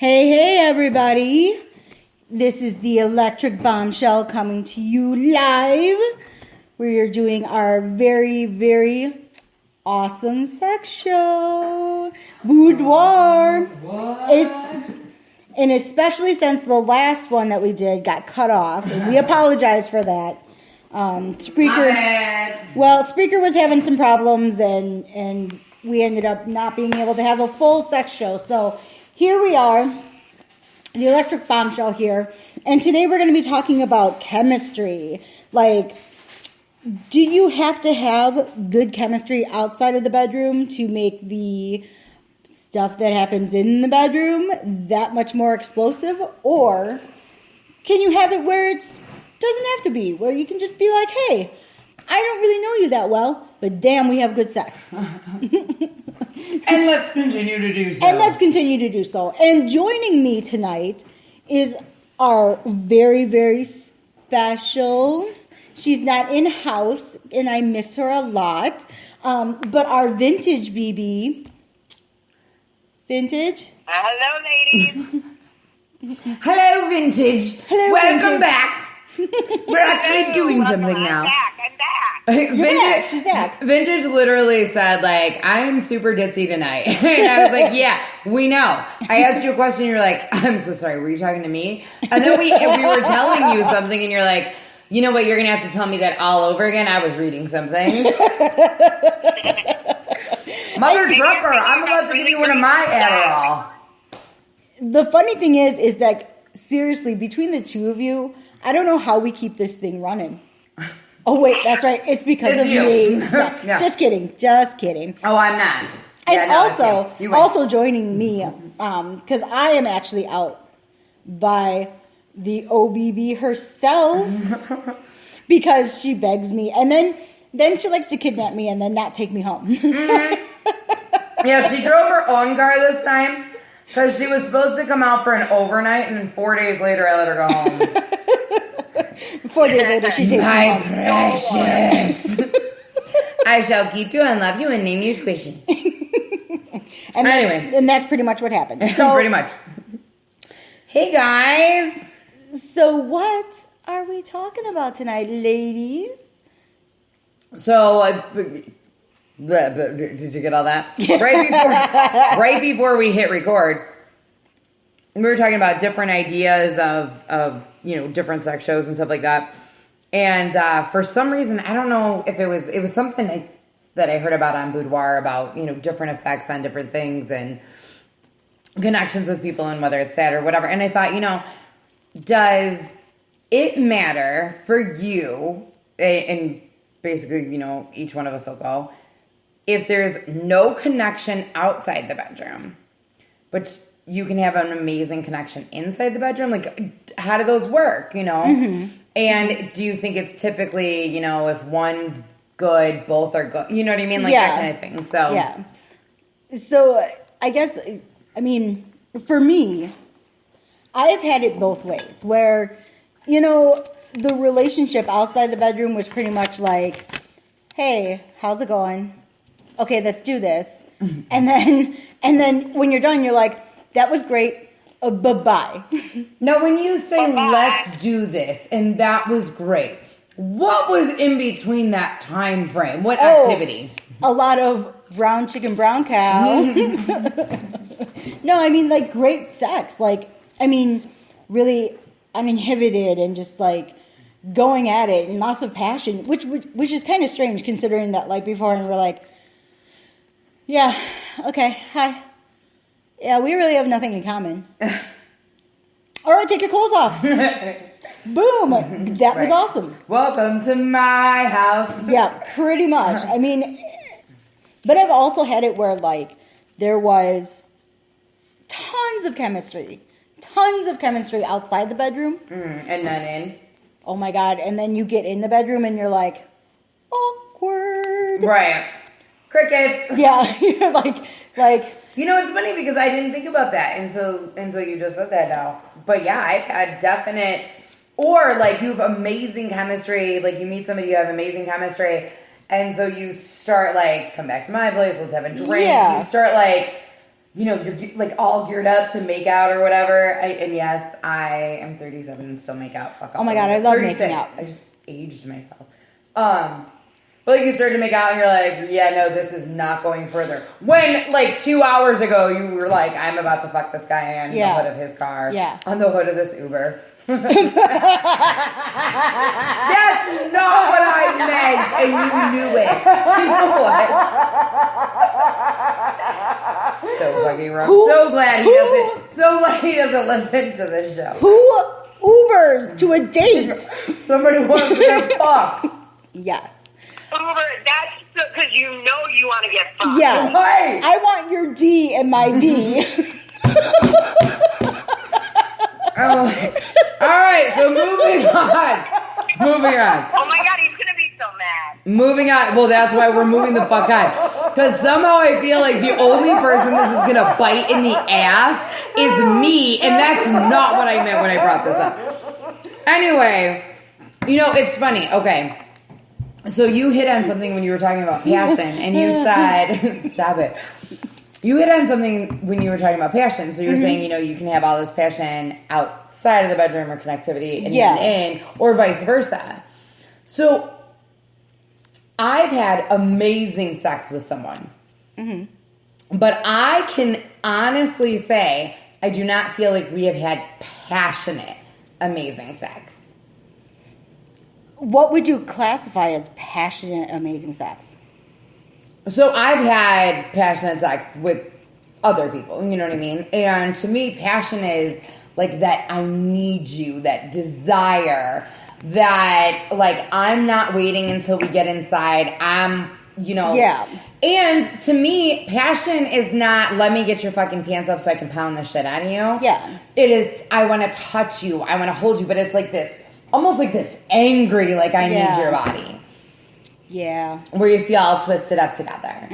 Hey, everybody. This is the Electric Bombshell coming to you live. We are doing our very, very awesome sex show. Boudoir. And especially since the last one that we did got cut off, and we apologize for that. Spreaker was having some problems, and we ended up not being able to have a full sex show. So here we are, the Electric Bombshell here, and today we're going to be talking about chemistry. Like, do you have to have good chemistry outside of the bedroom to make the stuff that happens in the bedroom that much more explosive? Or can you have it where it doesn't have to be, where you can just be like, hey, I don't really know you that well, but damn, we have good sex. And let's continue to do so. And joining me tonight is our very, very special, she's not in-house, and I miss her a lot, but our vintage BB. Vintage? Hello, ladies. Hello, Vintage. Hello, Welcome Vintage. back. We're actually doing something now. I'm back. Vintage, She's back. Vintage literally said, like, I'm super ditzy tonight. And I was like, yeah, we know. I asked you a question, and you're like, I'm so sorry, were you talking to me? And then we were telling you something, and you're like, you know what, you're going to have to tell me that all over again. I was reading something. Mother trucker, I'm about to give you one of my Adderall. The funny thing is that, seriously, between the two of you, I don't know how we keep this thing running. Oh, wait, that's right. It's because of you. me. Yeah. Yeah. Just kidding. Oh, I'm not. And Yeah, no, also joining me, because I am actually out by the OBB herself because she begs me. And then she likes to kidnap me and then not take me home. Mm-hmm. Yeah, she drove her own car this time because she was supposed to come out for an overnight, and then 4 days later I let her go home. 4 days later, she takes me My home. precious. I shall keep you and love you and name you Squishy. And that's pretty much what happened. So, Pretty much. Hey, guys. So what are we talking about tonight, ladies? So, did you get all that? Right before we hit record, we were talking about different ideas of different sex shows and stuff like that. And for some reason, I don't know if it was something that I heard about on Boudoir about, different effects on different things and connections with people and whether it's sad or whatever. And I thought, does it matter for you, and basically, each one of us will go, if there's no connection outside the bedroom, but you can have an amazing connection inside the bedroom? Like, how do those work, Mm-hmm. And do you think it's typically, if one's good, both are good? You know what I mean? Like, that kind of thing. So, yeah. So, I guess, for me, I've had it both ways where, the relationship outside the bedroom was pretty much like, hey, how's it going? Okay, let's do this. Mm-hmm. And then when you're done, you're like, that was great. Bye-bye. Now, when you say, let's do this, and that was great, what was in between that time frame? What activity? A lot of brown chicken, brown cow. No, like great sex. Like, really uninhibited and just like going at it and lots of passion, which is kind of strange considering that like before and we're like, yeah, okay, hi. Yeah, we really have nothing in common. All right, take your clothes off. Boom. That was awesome. Welcome to my house. Yeah, pretty much. But I've also had it where, like, there was tons of chemistry outside the bedroom. And then in. Oh, my God. And then you get in the bedroom and you're like, awkward. Right. Crickets. Yeah, you're like. It's funny because I didn't think about that until you just said that now. But yeah, I've had definite, or like you have amazing chemistry, like you meet somebody, you have amazing chemistry, and so you start like, come back to my place, let's have a drink. Yeah. You start like you know, you're like all geared up to make out or whatever. And yes, I am 37 and still make out. Fuck off. Oh my God, I love 36. making out. I just aged myself. But like you start to make out and you're like, yeah, no, this is not going further. When like 2 hours ago you were like, I'm about to fuck this guy on the hood of his car. Yeah. On the hood of this Uber. That's not what I meant, and you knew it. You know what? So fucking rough. So glad he doesn't listen to this show. Who Ubers to a date? Somebody wants to get fucked. Yes. Uber, that's because you know you want to get fucked. Yes. Right. I want your D and my V. All right, so moving on. Oh my God, he's going to be so mad. Moving on. Well, that's why we're moving the fuck on. Because somehow I feel like the only person this is going to bite in the ass is me. And that's not what I meant when I brought this up. Anyway, you know, it's funny. Okay. So you hit on something when you were talking about passion. And you said, stop it. You hit on something when you were talking about passion. So you were saying, you know, you can have all this passion outside of the bedroom or connectivity and even in, or vice versa. So I've had amazing sex with someone. But I can honestly say I do not feel like we have had passionate, amazing sex. What would you classify as passionate, amazing sex? So I've had passionate sex with other people, you know what I mean? And to me, passion is like that I need you, that desire, that like I'm not waiting until we get inside. I'm, you know. Yeah. And to me, passion is not let me get your fucking pants up so I can pound the shit out of you. Yeah. It is I want to touch you. I want to hold you. But it's like this, almost like this angry, like I need your body. Yeah. Where you feel all twisted up together.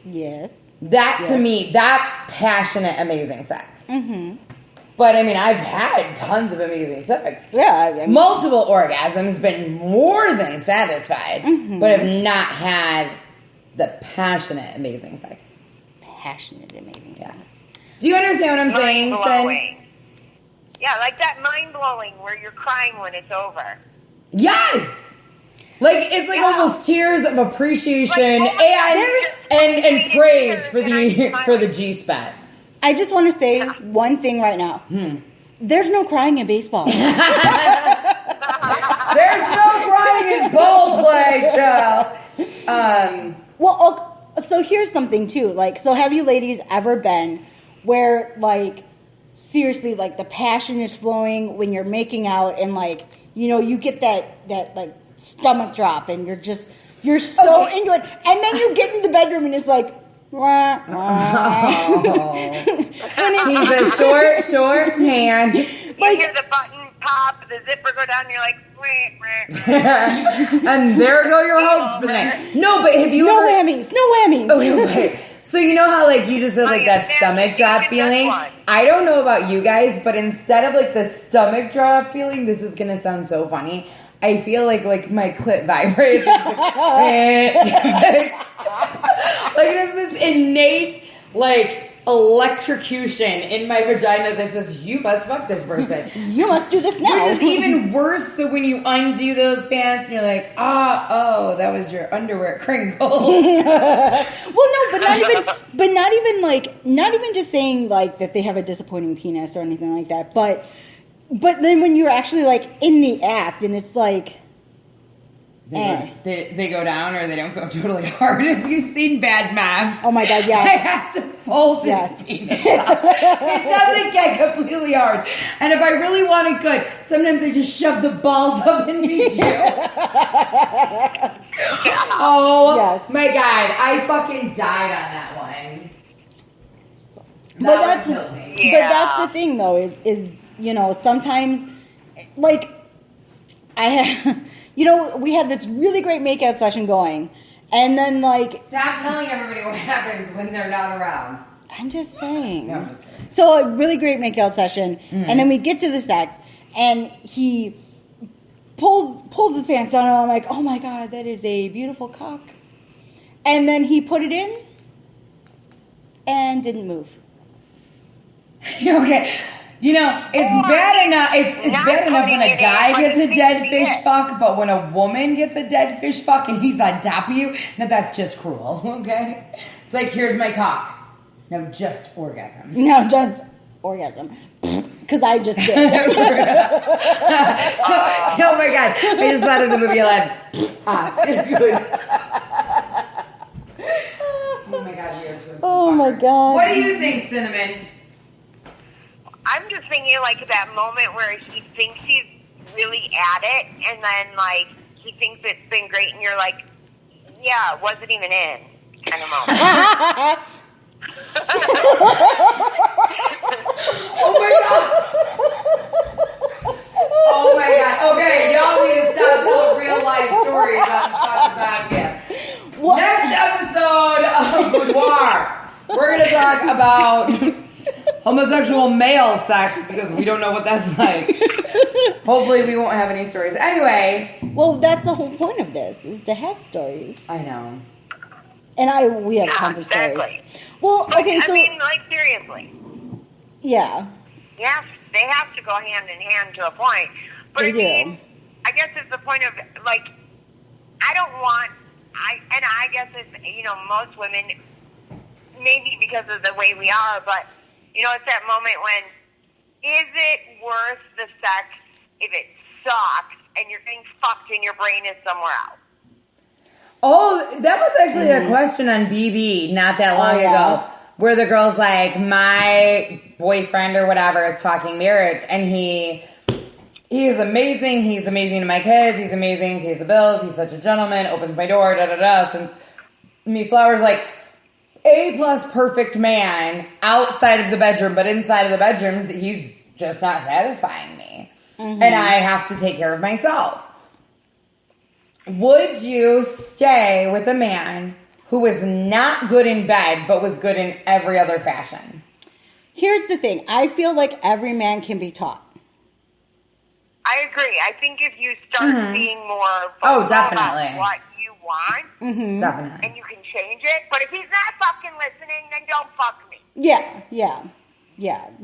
Yes. That to me, that's passionate, amazing sex. But I mean, I've had tons of amazing sex. Yeah. I mean, Multiple orgasms, been more than satisfied, but have not had the passionate, amazing sex. passionate, amazing sex. Do you understand what I'm saying, Sin? Mind-blowing. Yeah, like that mind-blowing where you're crying when it's over. Yes! Like, it's like almost tears of appreciation Like, oh my God, and praise for and I'm the G-spot. I just want to say one thing right now. There's no crying in baseball. There's no crying in ball play, child. Well, so here's something too. Like, so have you ladies ever been where, like, seriously, like the passion is flowing when you're making out, and like, you know, you get that like stomach drop, and you're so into it, and then you get in the bedroom, and it's like, wah, wah. He's a short man. You hear the button pop, the zipper go down, and you're like, wah, wah. And there go your hopes for the night. No, but have you No ever... whammies, no whammies. Okay. So you know how like you just had like that yeah, stomach drop even feeling? that one. I don't know about you guys, but instead of like the stomach drop feeling, this is gonna sound so funny. I feel like my clit vibrates. Like it is this innate like electrocution in my vagina that says you must fuck this person. You must do this now. Which is even worse. So when you undo those pants and you're like, oh, that was your underwear crinkled. Well, no, but not even just saying like that they have a disappointing penis or anything like that. But then when you're actually like in the act and it's like, They go down or they don't go totally hard. Have you seen Bad Moms? Oh my God, yes. I have to fold Yes. his penis up. It doesn't get completely hard. And if I really want it good, sometimes I just shove the balls up in me too. Oh Yes. my God. I fucking died on that one. But that's killed me. but that's the thing though is you know, sometimes like I have, you know, we had this really great makeout session going, and then like Stop telling everybody what happens when they're not around. I'm just saying. No, I'm just kidding. So a really great makeout session, and then we get to the sex, and he pulls his pants down, and I'm like, oh my God, that is a beautiful cock. And then he put it in, and didn't move. Okay. You know, it's bad enough. It's Not bad enough when a putting it guy in, gets a but dead it fish is. fuck, but when a woman gets a dead fish fuck and he's on top of you, now that's just cruel. Okay, it's like, here's my cock. Now just orgasm. No, just orgasm. Because I just did. Oh my god! I just thought of the movie Aladdin. Good. Oh my god, we are twisted Oh my fuckers. God. What do you think, Cinnamon? I'm just thinking like that moment where he thinks he's really at it, and then like he thinks it's been great, and you're like, yeah, it wasn't even in, kind of moment. Oh my god! Oh my god! Okay, y'all need to stop telling real life stories on fucking podcast. What? Next episode of Boudoir, we're gonna talk about homosexual male sex because we don't know what that's like. Hopefully, we won't have any stories. Anyway, Well, that's the whole point of this, is to have stories. I know. And we have Yeah, tons of stories. exactly. Well, okay, so, I mean, like seriously, yeah. yes, they have to go hand in hand to a point. But They I mean, do. I guess it's the point of like, I don't want. I guess it's most women, maybe because of the way we are, but it's that moment when, is it worth the sex if it sucks and you're getting fucked and your brain is somewhere else? Oh, that was actually a question on BB not that long Oh, yeah. ago, where the girl's like, my boyfriend or whatever is talking marriage, and he is amazing. He's amazing to my kids. He's amazing. Pays the bills. He's such a gentleman. Opens my door. Da da da. Since me, Flowers like A+ perfect man outside of the bedroom, but inside of the bedroom, he's just not satisfying me, and I have to take care of myself. Would you stay with a man who was not good in bed but was good in every other fashion? Here's the thing. I feel like every man can be taught. I agree. I think if you start being more Oh, vocal definitely. about what you want, Definitely. and you can change it. But if he's not fucking listening, then don't fuck me. Yeah.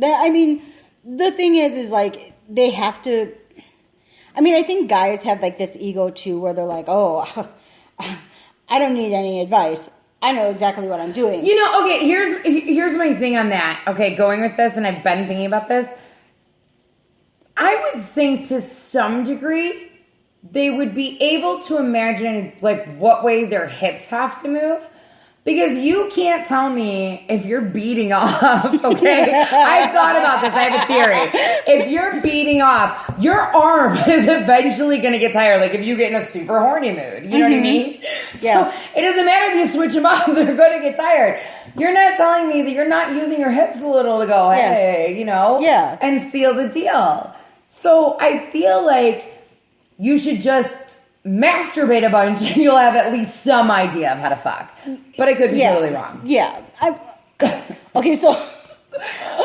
I mean, the thing is like, they have to... I mean, I think guys have like this ego too, where they're like, oh, I don't need any advice. I know exactly what I'm doing. Okay, here's my thing on that. Okay, going with this, and I've been thinking about this. I would think to some degree they would be able to imagine like what way their hips have to move. Because you can't tell me if you're beating off, okay? I've thought about this. I have a theory. If you're beating off, your arm is eventually going to get tired. Like if you get in a super horny mood. You know what I mean? Yeah. So it doesn't matter if you switch them off. They're going to get tired. You're not telling me that you're not using your hips a little to go, hey, Yeah. and seal the deal. So I feel like you should just masturbate a bunch and you'll have at least some idea of how to fuck. But I could be totally wrong. Yeah. Okay, so...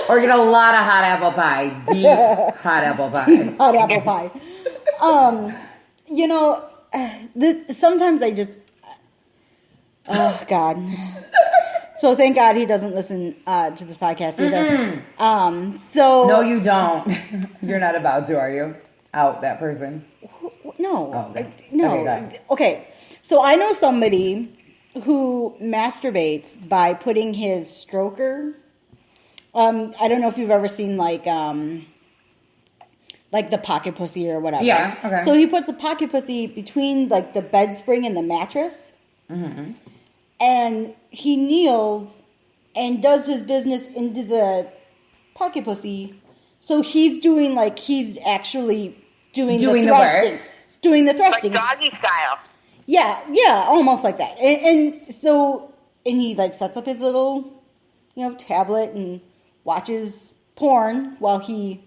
Or get a lot of hot apple pie. Deep hot apple pie. hot apple pie. Sometimes I just... Oh, God. So thank God he doesn't listen to this podcast either. No, you don't. You're not about to, are you? Out that person. No. Oh, okay. No. Okay, go ahead. Okay. So I know somebody who masturbates by putting his stroker. I don't know if you've ever seen like the pocket pussy or whatever. Yeah, okay. So he puts the pocket pussy between like the bed spring and the mattress. Mm-hmm. And he kneels and does his business into the pocket pussy. So he's actually doing the thrusting. work. Doing the Like thrusting. doggy style. Yeah, almost like that. And he like sets up his little, tablet and watches porn while he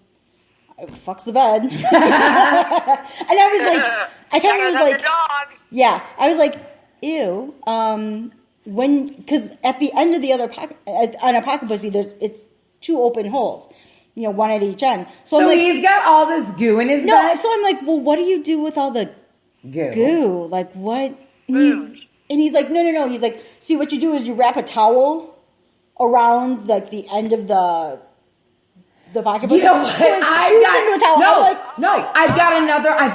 fucks the bed. And I was like, I kind of was like, dog. yeah, I was like, ew. Because at the end of the other pocket, on a pocket pussy, it's two open holes, one at each end. So I'm like, he's got all this goo in his no. bed? So I'm like, well, what do you do with all the goo? Like what? And he's like, no. He's like, see, what you do is you wrap a towel around like the end of the pocketbook. You know what? So it's scoots into a towel. I'm like, I've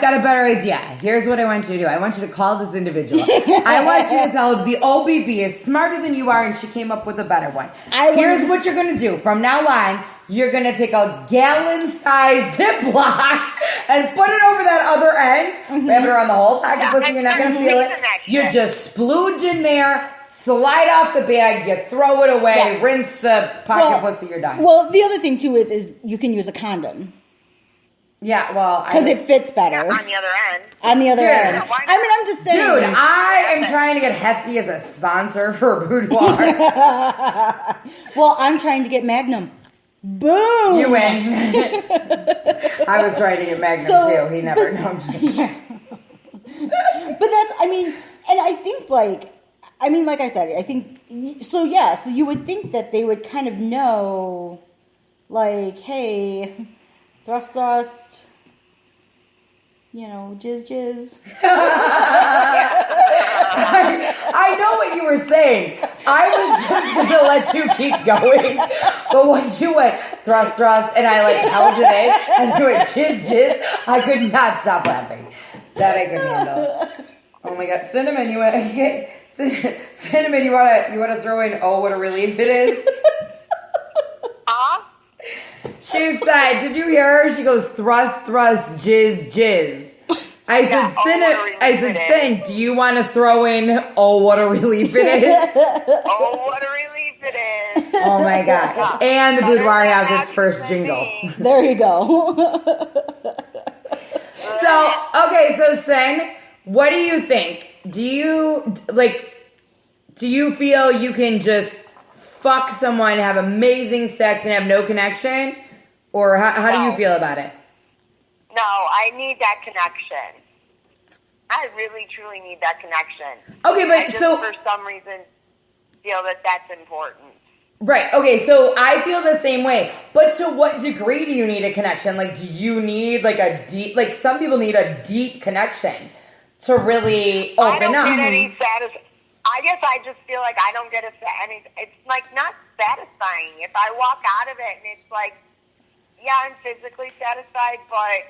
got a better idea. Here's what I want you to do. I want you to call this individual. I want you to tell her the OBB is smarter than you are and she came up with a better one. Here's what you're going to do. From now on, you're going to take a gallon-sized Ziploc and put it over that other end, wrap it around the whole pocketbook so you're not going to feel it. You just splooge in there, slide off the bag, you throw it away, rinse the pocket pussy, you're done. Well, the other thing too is you can use a condom. Yeah, well, because it fits better. On the other end. On the other Dude, end. I mean, I'm just saying. Dude, I am trying to get Hefty as a sponsor for Boudoir. Well, I'm trying to get Magnum. Boom! You win. I was trying to get Magnum too. He never knows. Yeah. But that's, I mean, and I think like I said, I think, so yeah, so you would think that they would kind of know, like, hey, thrust, you know, jizz. I know what you were saying. I was just going to let you keep going. But once you went thrust, and I like held it in, and you went jizz, I could not stop laughing. That I couldn't handle. Oh my God. Cinnamon, you want to throw in, oh, what a relief it is? She said, did you hear her? She goes, thrust, jizz. I said, Sin, do you want to throw in, oh, what a relief it is? Oh, what a relief it is. Oh, my God. And the Boudoir has its first jingle. There you go. So, Sin, what do you think? Do you feel you can just fuck someone, have amazing sex, and have no connection? Or how do you feel about it? No, I need that connection. I really, truly need that connection. Okay, but I just, so... for some reason, feel that that's important. Right, okay, so I feel the same way. But to what degree do you need a connection? Like, do you need, like, a deep... Like, some people need a deep connection to really open up. I don't get any I guess I just feel like I don't get any... It's, like, not satisfying. If I walk out of it and it's like, yeah, I'm physically satisfied, but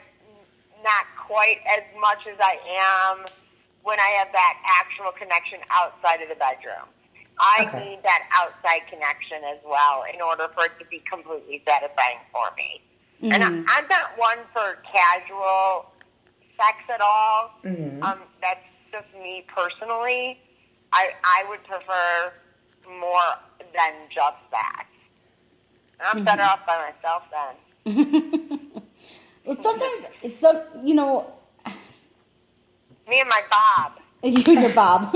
not quite as much as I am when I have that actual connection outside of the bedroom. I need that outside connection as well in order for it to be completely satisfying for me. Mm-hmm. And I'm not one for casual sex at all. Mm-hmm. That's just me personally. I would prefer more than just that. I'm better off by myself then. Well, sometimes, me and my Bob. You and your Bob.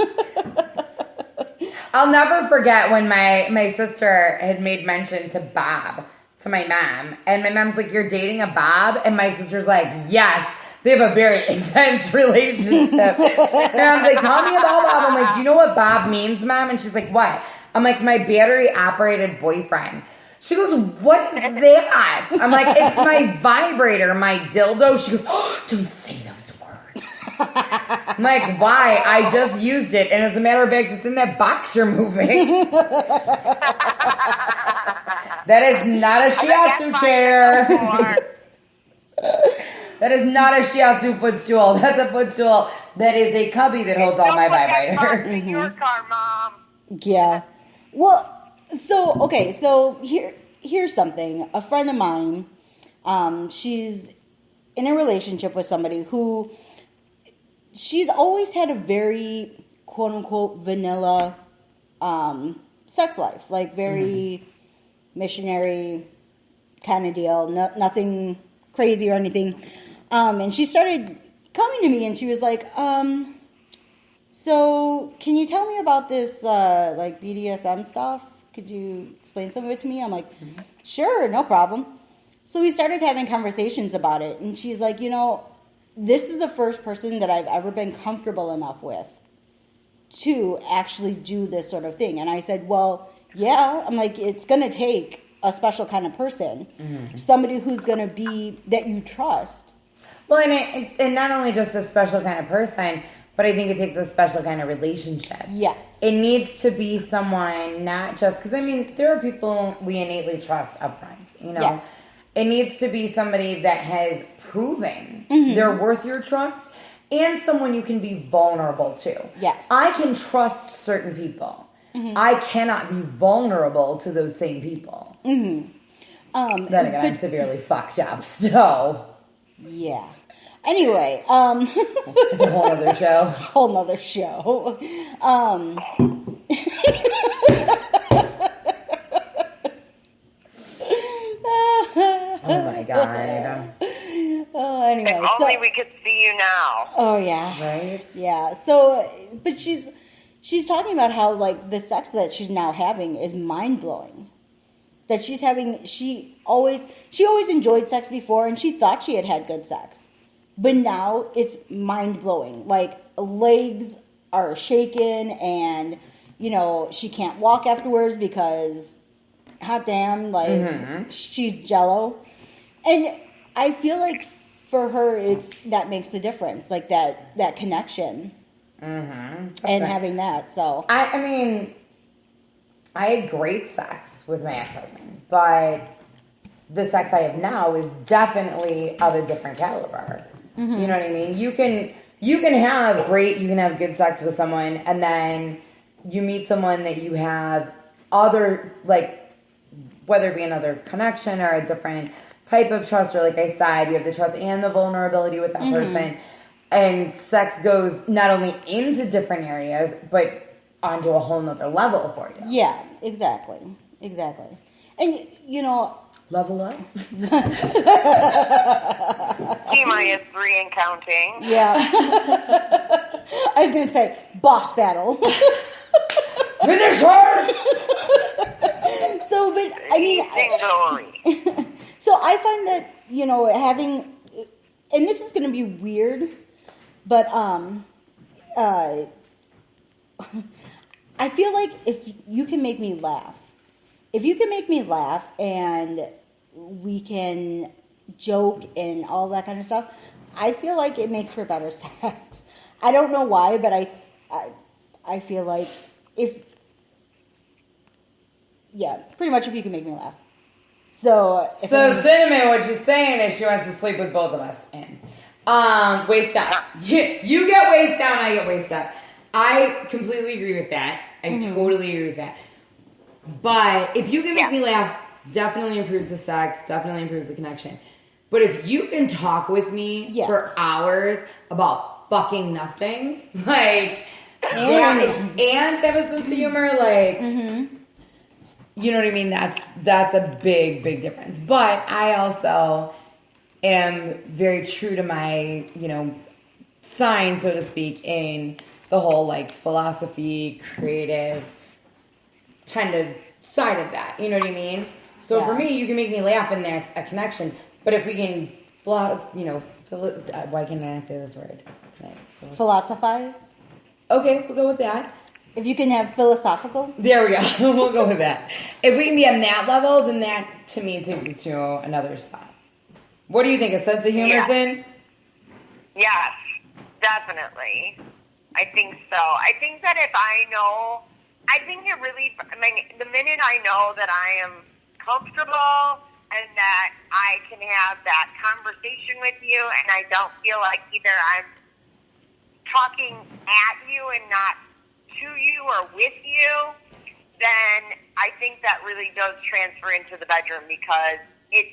I'll never forget when my sister had made mention to Bob, to my mom. And my mom's like, you're dating a Bob? And my sister's like, yes. They have a very intense relationship. And I'm like, tell me about Bob. I'm like, do you know what Bob means, Mom? And she's like, what? I'm like, my battery-operated boyfriend. She goes, what is that? I'm like, it's my vibrator, my dildo. She goes, oh, don't say those words. I'm like, why? I just used it. And as a matter of fact, it's in that box you're moving. That is not a shiatsu chair. That is not a shiatsu footstool. That's a footstool that is a cubby that holds all my vibrators. In your car, Mom. Yeah. Well, so here's something. A friend of mine, she's in a relationship with somebody who she's always had a very quote unquote vanilla sex life, like very missionary kind of deal, nothing crazy or anything. And she started coming to me and she was like, so can you tell me about this like BDSM stuff? Could you explain some of it to me? I'm like, sure, no problem. So we started having conversations about it. And she's like, this is the first person that I've ever been comfortable enough with to actually do this sort of thing. And I said, well, yeah. I'm like, it's going to take a special kind of person. Mm-hmm. Somebody who's going to be, that you trust. Well, and not only just a special kind of person, but I think it takes a special kind of relationship. Yes. It needs to be someone, not just, because I mean, there are people we innately trust up front, you know? Yes. It needs to be somebody that has proven Mm-hmm. they're worth your trust and someone you can be vulnerable to. Yes. I can trust certain people. I cannot be vulnerable to those same people. Then again, I'm severely fucked up, so Yeah. Anyway, it's a whole other show. whole nother show. Oh my god. Anyway, If only we could see you now. oh yeah. Right? Yeah. So, but she's talking about how like the sex that she's now having is mind blowing. That she's having, she always enjoyed sex before, and she thought she had good sex, but now it's mind blowing. Like legs are shaken, and you know she can't walk afterwards because, hot damn, like she's jello, and I feel like for her it's that makes a difference, like that connection. And having that, so I mean, I had great sex with my ex-husband, but the sex I have now is definitely of a different caliber. You know what I mean? You can have good sex with someone, and then you meet someone that you have other, like, whether it be another connection or a different type of trust, or like I said, you have the trust and the vulnerability with that person. And sex goes not only into different areas, but onto a whole nother level for you. yeah, exactly, and you know, Level up? T-minus 3 and counting. yeah. I was gonna say boss battle. Finish her! So, but I mean, Evening glory. so I find that, you know, having, and this is going to be weird, but I feel like if you can make me laugh, and we can joke and all that kind of stuff, I feel like it makes for better sex. I don't know why, but I feel like pretty much if you can make me laugh. So, Cinnamon, what she's saying is she wants to sleep with both of us in. Waist down. You get waist down, I get waist up. I completely agree with that. I totally agree with that. But if you can make me laugh, definitely improves the sex, definitely improves the connection. But if you can talk with me for hours about fucking nothing, like, and have a sense of humor, like, you know what I mean? That's a big, big difference. But I also am very true to my, you know, sign, so to speak, in the whole, like, philosophy, creative kind of side of that. You know what I mean? So for me, you can make me laugh, and that's a connection. But if we can, you know, why can't I say this word tonight? philosophize. Okay, we'll go with that. If you can have philosophical. There we go. We'll go with that. If we can be on that level, then that, to me, takes it to another spot. What do you think? A sense of humor, Sin? Yes, definitely. I think so. I think that if I think it really, I mean, the minute I know that I am comfortable and that I can have that conversation with you, and I don't feel like either I'm talking at you and not to you or with you, then I think that really does transfer into the bedroom, because it's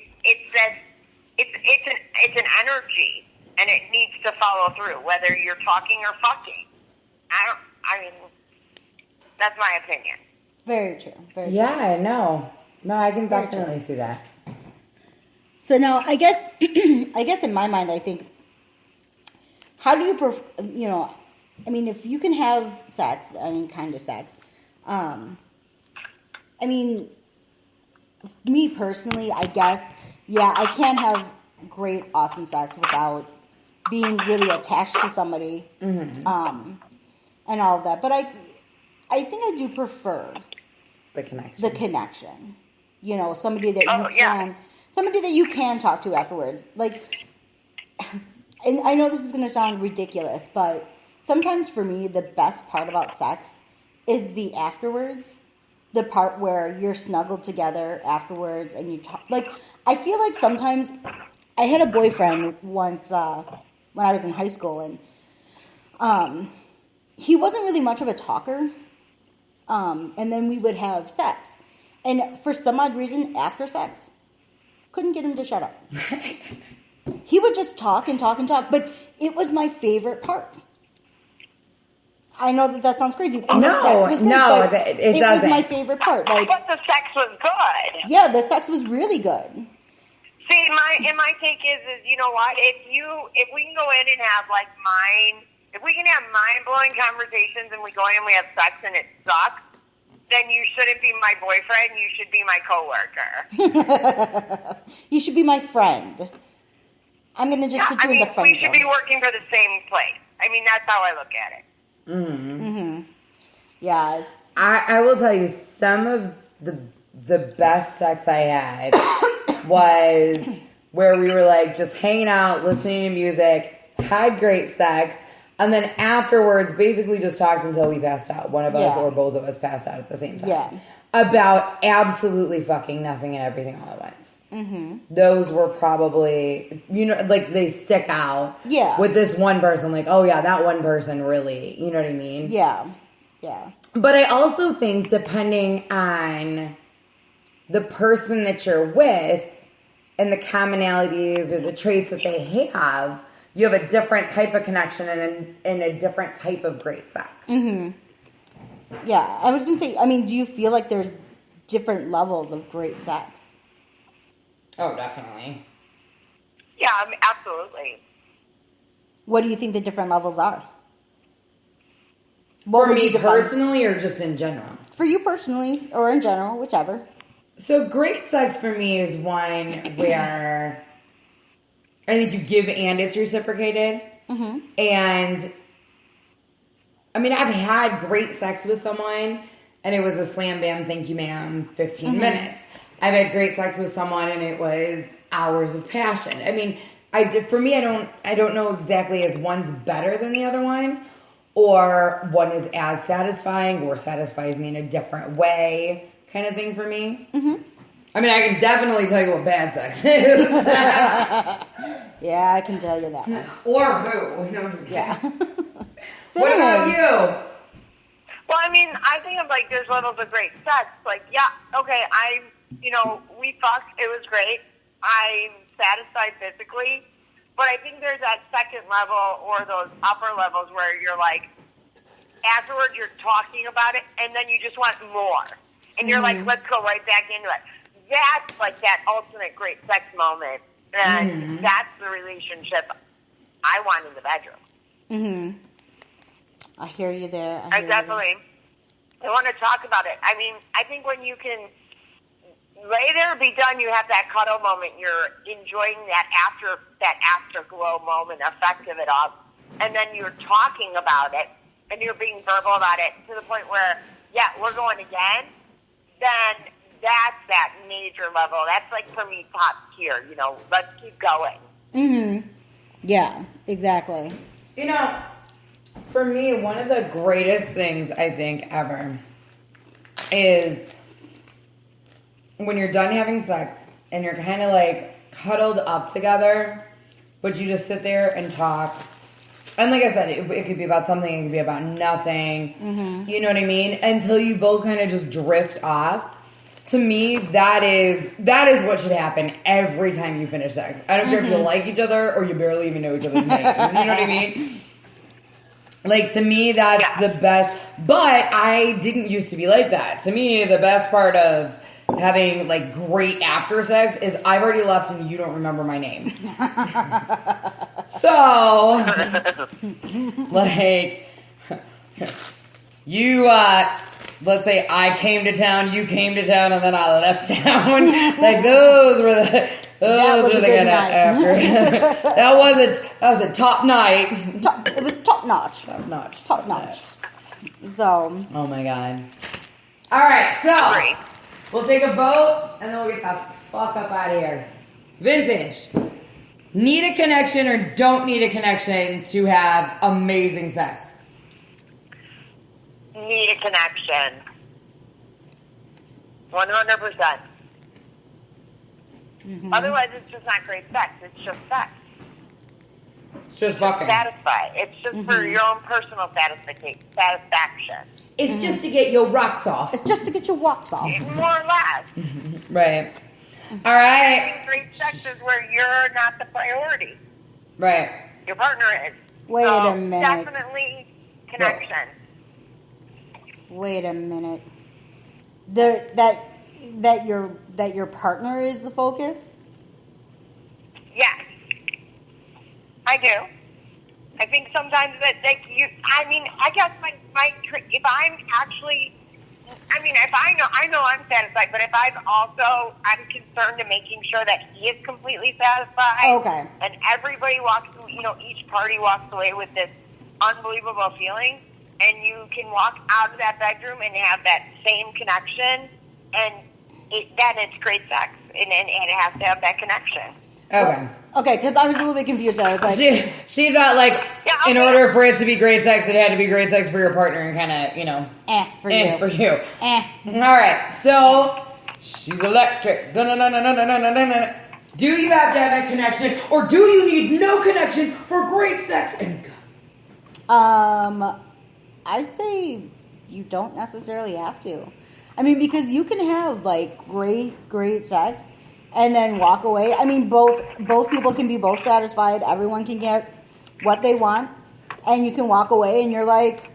an energy, and it needs to follow through, whether you're talking or fucking. I mean, that's my opinion. Very true. Very true. Yeah, no, I can definitely see that. So now, I guess in my mind, I think, how do you, you know, I mean, if you can have sex, any kind of sex, I mean, me personally, I guess, I can have great, awesome sex without being really attached to somebody, and all of that. But I think I do prefer The connection. the connection. You know, somebody that you can talk to afterwards. Like, and I know this is going to sound ridiculous, but sometimes for me, the best part about sex is the afterwards. The part where you're snuggled together afterwards and you talk. Like, I feel like sometimes I had a boyfriend once when I was in high school, and he wasn't really much of a talker. And then we would have sex. And for some odd reason, after sex, couldn't get him to shut up. He would just talk and talk and talk, but it was my favorite part. I know that sounds crazy. And the sex was good, no, but it was doesn't. my favorite part. Like, But the sex was good. yeah, the sex was really good. See, my take is you know what? If we can go in and have like if we can have mind blowing conversations and we go in and we have sex and it sucks, then you shouldn't be my boyfriend. You should be my coworker. You should be my friend. I'm gonna just put you in the friend we should zone. be working for the same place. I mean, that's how I look at it. Yes. I will tell you, some of the best sex I had was where we were like just hanging out, listening to music, had great sex, and then afterwards basically just talked until we passed out. One of us Yeah. or both of us passed out at the same time. Yeah. About absolutely fucking nothing and everything all at once. Those were probably, like they stick out. Yeah. With this one person, like, oh yeah, that one person really, you know what I mean? Yeah. Yeah. But I also think depending on the person that you're with and the commonalities or the traits that they have, you have a different type of connection and a different type of great sex. Yeah. I was gonna say, I mean, do you feel like there's different levels of great sex? Oh, definitely. Yeah, absolutely. What do you think the different levels are? For would me you define- personally or just in general? For you personally, or in general, whichever. So great sex for me is one where I think you give and it's reciprocated. And I mean, I've had great sex with someone and it was a slam bam, thank you ma'am, 15 minutes. I've had great sex with someone and it was hours of passion. I mean, for me, I don't know exactly as one's better than the other one or one is as satisfying or satisfies me in a different way kind of thing for me. I mean, I can definitely tell you what bad sex is. Yeah, I can tell you that one. Or who. No, I'm just kidding. Yeah. What about you? Well, I mean, I think of like there's levels of great sex. Like, yeah, okay, we fucked. It was great. I'm satisfied physically. But I think there's that second level or those upper levels where you're like, afterwards you're talking about it and then you just want more. And you're like, let's go right back into it. That's like that ultimate great sex moment. And that's the relationship I want in the bedroom. I hear you there. I definitely want to talk about it. I mean, I think when you can lay there, be done, you have that cuddle moment. You're enjoying that afterglow moment, effect of it all. And then you're talking about it and you're being verbal about it to the point where, yeah, we're going again. Then that's that major level. That's like for me top tier, let's keep going. Yeah, exactly. For me, one of the greatest things I think ever is when you're done having sex and you're kind of like cuddled up together, but you just sit there and talk. And like I said, it could be about something, it could be about nothing. You know what I mean? Until you both kind of just drift off. To me, that is what should happen every time you finish sex. I don't care if you like each other or you barely even know each other's names. You know what I mean? Like, to me, that's the best. But I didn't used to be like that. To me, the best part of having, like, great after sex is I've already left and you don't remember my name. So, like, you, let's say I came to town, you came to town, and then I left town. Like, those were the good after. that was a top night. It was top notch. Top notch. So. Oh my god. All right, so we'll take a vote and then we'll get the fuck up out of here. Vintage. Need a connection or don't need a connection to have amazing sex? need a connection. 100%. Otherwise, it's just not great sex. It's just sex. It's just fucking. Satisfy. It's just for your own personal satisfaction. It's just to get your rocks off. It's just to get your walks off. More or less. Right. All right. Having great sex is where you're not the priority. Right. Your partner is. Wait So, a minute. Definitely connection. Wait a minute. That your partner is the focus? Yes. I do. I think sometimes that, like, I guess if I'm actually, if I know I'm satisfied, but if I'm concerned in making sure that he is completely satisfied. Okay. And everybody each party walks away with this unbelievable feeling, and you can walk out of that bedroom and have that same connection, and then it's great sex, and it has to have that connection. Okay. Okay, because I was a little bit confused. I was like, She thought, like, Yeah, okay. in order for it to be great sex, it had to be great sex for your partner and kind of, for you. for you. Eh. All right, so she's electric. Dun-dun-dun-dun-dun-dun-dun-dun. Do you have to have a connection, or do you need no connection for great sex and go? I say you don't necessarily have to. I mean, because you can have like great sex and then walk away. I mean, both people can be both satisfied. Everyone can get what they want, and you can walk away and you're like,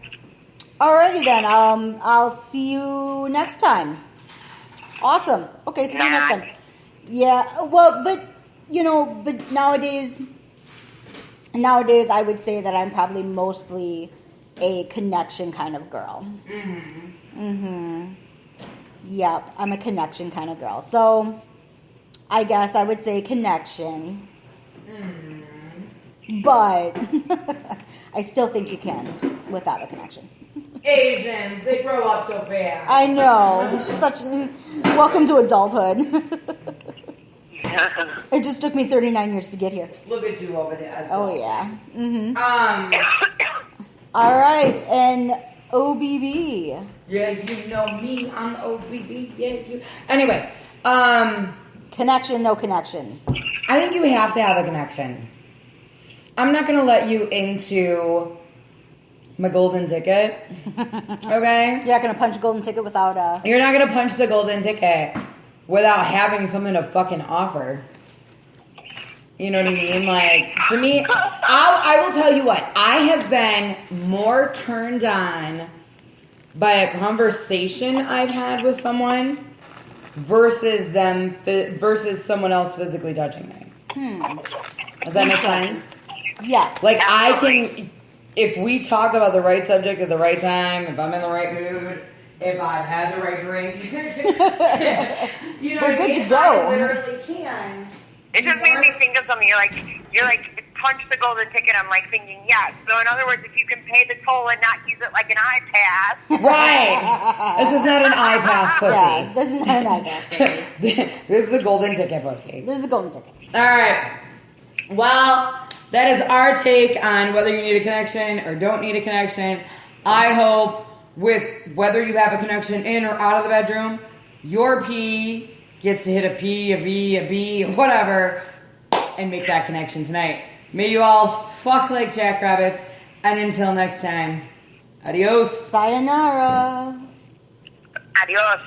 alrighty then, I'll see you next time. Awesome. Okay, see you next time. Yeah, well, but nowadays I would say that I'm probably mostly a connection kind of girl. Yep, I'm a connection kind of girl. So I guess I would say connection. But I still think you can without a connection. Asians, they grow up so fast. I know. Welcome to adulthood. It just took me 39 years to get here. Look at you over there. Oh, yeah. Um, All right, and OBB. yeah, you know me. I'm OBB. Yeah, you. Anyway, Connection, no connection. I think you have to have a connection. I'm not going to let you into my golden ticket. Okay? You're not going to punch a golden ticket without You're not going to punch the golden ticket without having something to fucking offer. You know what I mean? Like, to me, I will tell you what. I have been more turned on by a conversation I've had with someone versus someone else physically touching me. Does that make sense? Yes. Like, I can, if we talk about the right subject at the right time, if I'm in the right mood, if I've had the right drink, you know We're what I good mean? to go. I literally can. It just made me think of something. You're like, punch the golden ticket. I'm like thinking, yes. So in other words, if you can pay the toll and not use it like an iPad. Right. This is not an iPass pussy. Yeah, this is not an iPad. This is a golden ticket pussy. This is a golden ticket. All right. Well, that is our take on whether you need a connection or don't need a connection. I hope with whether you have a connection in or out of the bedroom, your P gets to hit a P, a V, a B, whatever, and make that connection tonight. May you all fuck like jackrabbits, and until next time, adios. Sayonara. Adios.